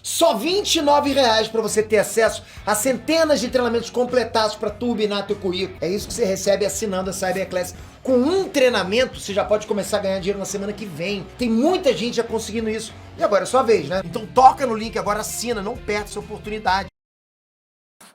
Só R$ 29,00 para você ter acesso a centenas de treinamentos completados para turbinar teu currículo. É isso que você recebe assinando a Cyberclass. Com um treinamento, você já pode começar a ganhar dinheiro na semana que vem. Tem muita gente já conseguindo isso. E agora é sua vez, né? Então toca no link agora, assina, não perde essa oportunidade.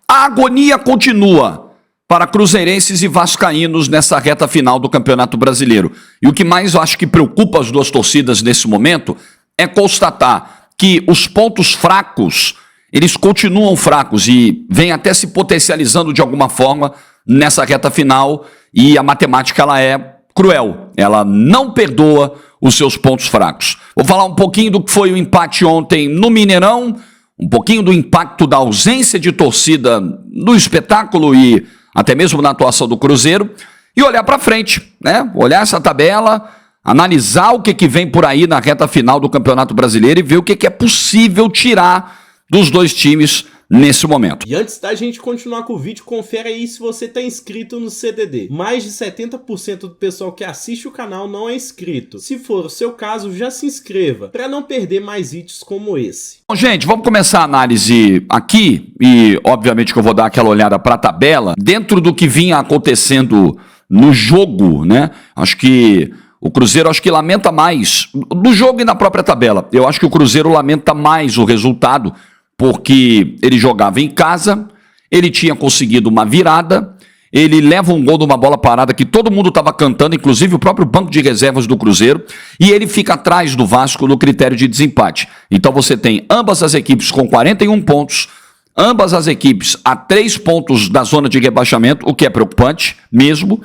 A agonia continua para cruzeirenses e vascaínos nessa reta final do Campeonato Brasileiro. E o que mais eu acho que preocupa as duas torcidas nesse momento é constatar que os pontos fracos, eles continuam fracos e vêm até se potencializando de alguma forma nessa reta final, e a matemática ela é cruel, ela não perdoa os seus pontos fracos. Vou falar um pouquinho do que foi o empate ontem no Mineirão, um pouquinho do impacto da ausência de torcida no espetáculo e até mesmo na atuação do Cruzeiro, e olhar para frente, né? Olhar essa tabela, analisar o que vem por aí na reta final do Campeonato Brasileiro e ver o que é possível tirar dos dois times nesse momento. E antes da gente continuar com o vídeo, confere aí se você está inscrito no CDD. Mais de 70% do pessoal que assiste o canal não é inscrito. Se for o seu caso, já se inscreva, para não perder mais vídeos como esse. Bom, gente, vamos começar a análise aqui, e obviamente que eu vou dar aquela olhada para a tabela, dentro do que vinha acontecendo no jogo, né? Acho que o Cruzeiro lamenta mais, no jogo e na própria tabela, eu acho que o Cruzeiro lamenta mais o resultado, porque ele jogava em casa, ele tinha conseguido uma virada, ele leva um gol numa bola parada que todo mundo estava cantando, inclusive o próprio banco de reservas do Cruzeiro, e ele fica atrás do Vasco no critério de desempate. Então você tem ambas as equipes com 41 pontos, ambas as equipes a 3 pontos da zona de rebaixamento, o que é preocupante mesmo,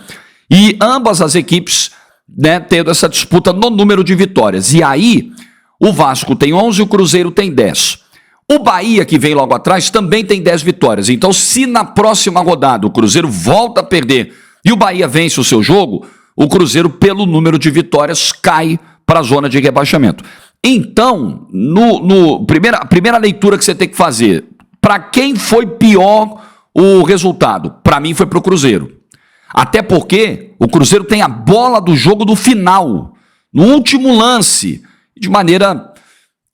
e ambas as equipes, né, tendo essa disputa no número de vitórias. E aí, o Vasco tem 11 e o Cruzeiro tem 10. O Bahia, que vem logo atrás, também tem 10 vitórias. Então, se na próxima rodada o Cruzeiro volta a perder e o Bahia vence o seu jogo, o Cruzeiro, pelo número de vitórias, cai para a zona de rebaixamento. Então, a primeira leitura que você tem que fazer, para quem foi pior o resultado? Para mim foi para o Cruzeiro. Até porque o Cruzeiro tem a bola do jogo do final, no último lance, de maneira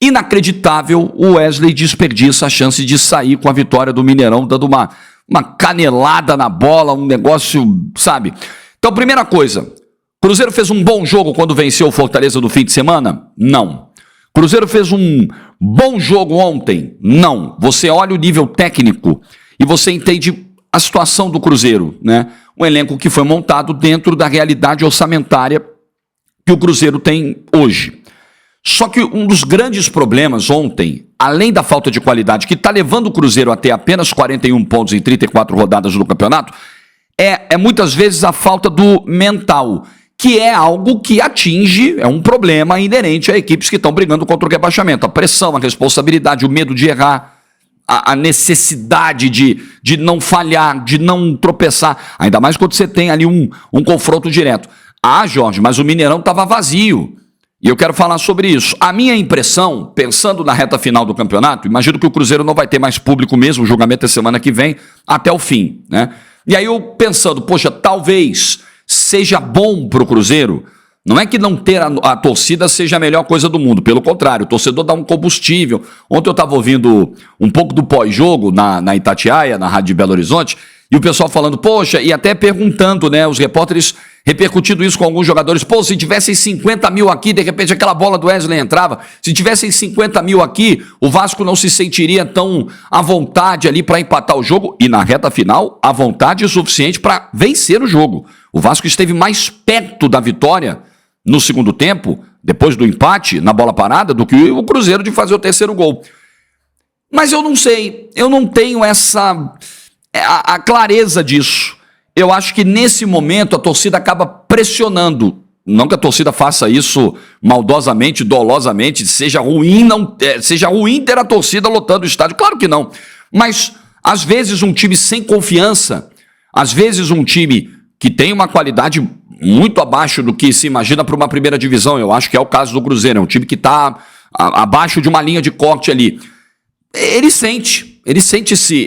inacreditável, o Wesley desperdiça a chance de sair com a vitória do Mineirão, dando uma canelada na bola, um negócio, sabe? Então, primeira coisa, Cruzeiro fez um bom jogo quando venceu o Fortaleza no fim de semana? Não. Cruzeiro fez um bom jogo ontem? Não. Você olha o nível técnico e você entende a situação do Cruzeiro, né? Um elenco que foi montado dentro da realidade orçamentária que o Cruzeiro tem hoje. Só que um dos grandes problemas ontem, além da falta de qualidade, que está levando o Cruzeiro a ter apenas 41 pontos em 34 rodadas do campeonato, é muitas vezes a falta do mental, que é algo que atinge, é um problema inerente a equipes que estão brigando contra o rebaixamento. A pressão, a responsabilidade, o medo de errar, a necessidade de não falhar, de não tropeçar, ainda mais quando você tem ali um confronto direto. Ah, Jorge, mas o Mineirão estava vazio. E eu quero falar sobre isso. A minha impressão, pensando na reta final do campeonato, imagino que o Cruzeiro não vai ter mais público mesmo, o julgamento é semana que vem, até o fim, né? E aí eu pensando, poxa, talvez seja bom para o Cruzeiro, não é que não ter a torcida seja a melhor coisa do mundo, pelo contrário, o torcedor dá um combustível. Ontem eu estava ouvindo um pouco do pós-jogo na Itatiaia, na Rádio de Belo Horizonte, e o pessoal falando, poxa, e até perguntando, né, os repórteres repercutindo isso com alguns jogadores, pô, se tivessem 50 mil aqui, de repente aquela bola do Wesley entrava, se tivessem 50 mil aqui, o Vasco não se sentiria tão à vontade ali para empatar o jogo, e na reta final, a vontade é suficiente para vencer o jogo. O Vasco esteve mais perto da vitória no segundo tempo, depois do empate, na bola parada, do que o Cruzeiro de fazer o terceiro gol. Mas eu não sei, eu não tenho a clareza disso. Eu acho que nesse momento a torcida acaba pressionando. Não que a torcida faça isso maldosamente, dolosamente, seja ruim ter a torcida lotando o estádio. Claro que não. Mas, às vezes, um time sem confiança, às vezes um time que tem uma qualidade muito abaixo do que se imagina para uma primeira divisão, eu acho que é o caso do Cruzeiro, é um time que está abaixo de uma linha de corte ali. Ele sente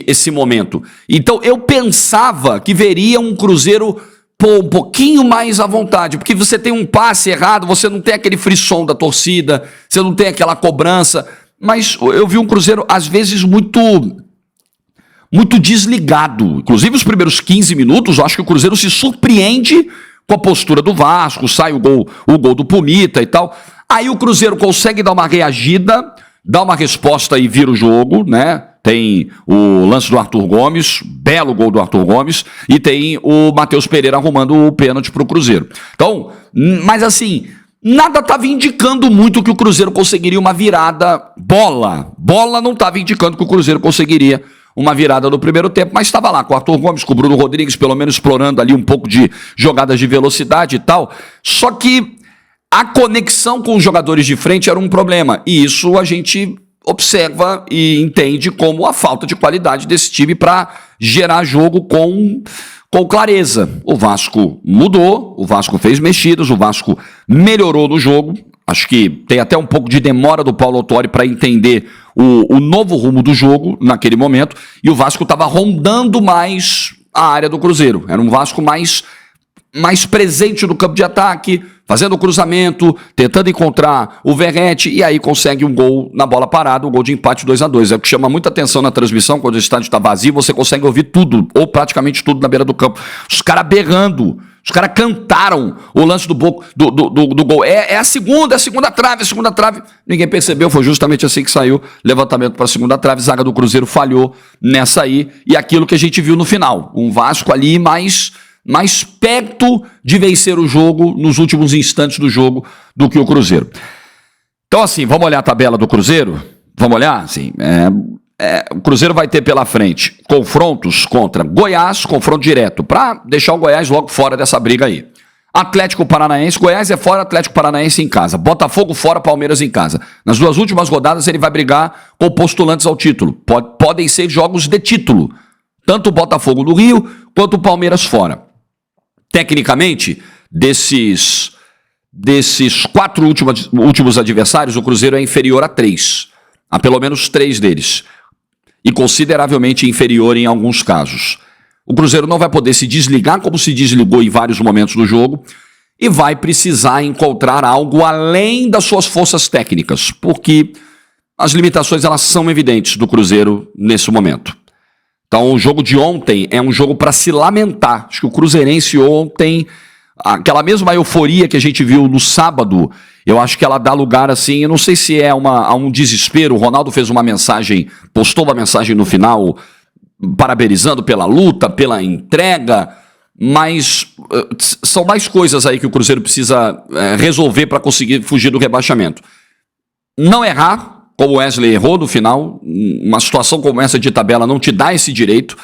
esse momento. Então eu pensava que veria um Cruzeiro um pouquinho mais à vontade, porque você tem um passe errado, você não tem aquele frisson da torcida, você não tem aquela cobrança. mas eu vi um Cruzeiro, às vezes, muito desligado. Inclusive, os primeiros 15 minutos, eu acho que o Cruzeiro se surpreende com a postura do Vasco, sai o gol do Pumita e tal. Aí o Cruzeiro consegue dar uma reagida, dá uma resposta e vira o jogo, né? Tem o lance do Arthur Gomes, belo gol do Arthur Gomes, e tem o Matheus Pereira arrumando o pênalti pro Cruzeiro. Então, mas assim, nada estava indicando muito que o Cruzeiro conseguiria uma virada. Bola não estava indicando que o Cruzeiro conseguiria uma virada no primeiro tempo, mas estava lá com o Arthur Gomes, com o Bruno Rodrigues, pelo menos explorando ali um pouco de jogadas de velocidade e tal. Só que a conexão com os jogadores de frente era um problema, e isso a gente observa e entende como a falta de qualidade desse time para gerar jogo com clareza. O Vasco mudou, o Vasco fez mexidas, o Vasco melhorou no jogo. Acho que tem até um pouco de demora do Paulo Autuori para entender o novo rumo do jogo naquele momento, e o Vasco estava rondando mais a área do Cruzeiro. Era um Vasco mais presente no campo de ataque, fazendo o cruzamento, tentando encontrar o Verrete, e aí consegue um gol na bola parada, um gol de empate 2-2. É o que chama muita atenção na transmissão, quando o estádio está vazio, você consegue ouvir tudo, ou praticamente tudo na beira do campo. Os caras berrando, os caras cantaram o lance do gol. É a segunda trave. Ninguém percebeu, foi justamente assim que saiu. Levantamento para a segunda trave, zaga do Cruzeiro falhou nessa aí, e aquilo que a gente viu no final. Um Vasco ali mais perto de vencer o jogo nos últimos instantes do jogo do que o Cruzeiro. Então, assim, vamos olhar a tabela do Cruzeiro? Vamos olhar? Assim, o Cruzeiro vai ter pela frente confrontos contra Goiás, confronto direto, para deixar o Goiás logo fora dessa briga aí. Atlético Paranaense, Goiás é fora, Atlético Paranaense em casa. Botafogo fora, Palmeiras em casa. Nas duas últimas rodadas ele vai brigar com postulantes ao título. Podem ser jogos de título. Tanto o Botafogo no Rio, quanto o Palmeiras fora. Tecnicamente, desses 4 últimos adversários, o Cruzeiro é inferior a 3. A pelo menos 3 deles. E consideravelmente inferior em alguns casos. O Cruzeiro não vai poder se desligar como se desligou em vários momentos do jogo e vai precisar encontrar algo além das suas forças técnicas, porque as limitações elas são evidentes do Cruzeiro nesse momento. Então o jogo de ontem é um jogo para se lamentar. Acho que o Cruzeirense ontem, aquela mesma euforia que a gente viu no sábado, eu acho que ela dá lugar assim, eu não sei se é a um desespero. O Ronaldo fez uma mensagem, postou uma mensagem no final, parabenizando pela luta, pela entrega, mas são mais coisas aí que o Cruzeiro precisa resolver para conseguir fugir do rebaixamento. Não errar, como o Wesley errou no final, uma situação como essa de tabela não te dá esse direito,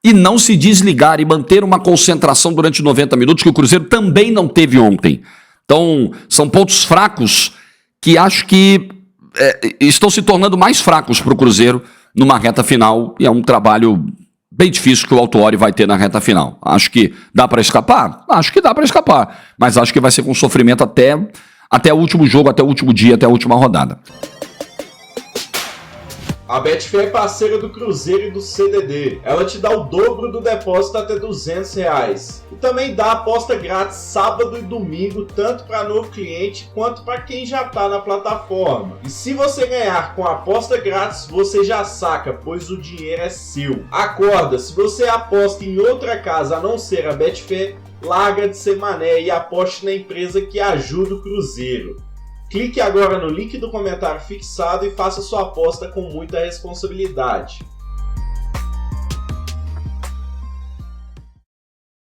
e não se desligar e manter uma concentração durante 90 minutos, que o Cruzeiro também não teve ontem. Então, são pontos fracos que acho que estão se tornando mais fracos para o Cruzeiro numa reta final, e é um trabalho bem difícil que o Autuori vai ter na reta final. Acho que dá para escapar? Acho que dá para escapar, mas acho que vai ser com sofrimento até o último jogo, até o último dia, até a última rodada. A Betfair é parceira do Cruzeiro e do CDD. Ela te dá o dobro do depósito até R$200. E também dá aposta grátis sábado e domingo, tanto para novo cliente quanto para quem já está na plataforma. E se você ganhar com a aposta grátis, você já saca, pois o dinheiro é seu. Acorda, se você aposta em outra casa a não ser a Betfair, larga de ser mané e aposte na empresa que ajuda o Cruzeiro. Clique agora no link do comentário fixado e faça sua aposta com muita responsabilidade.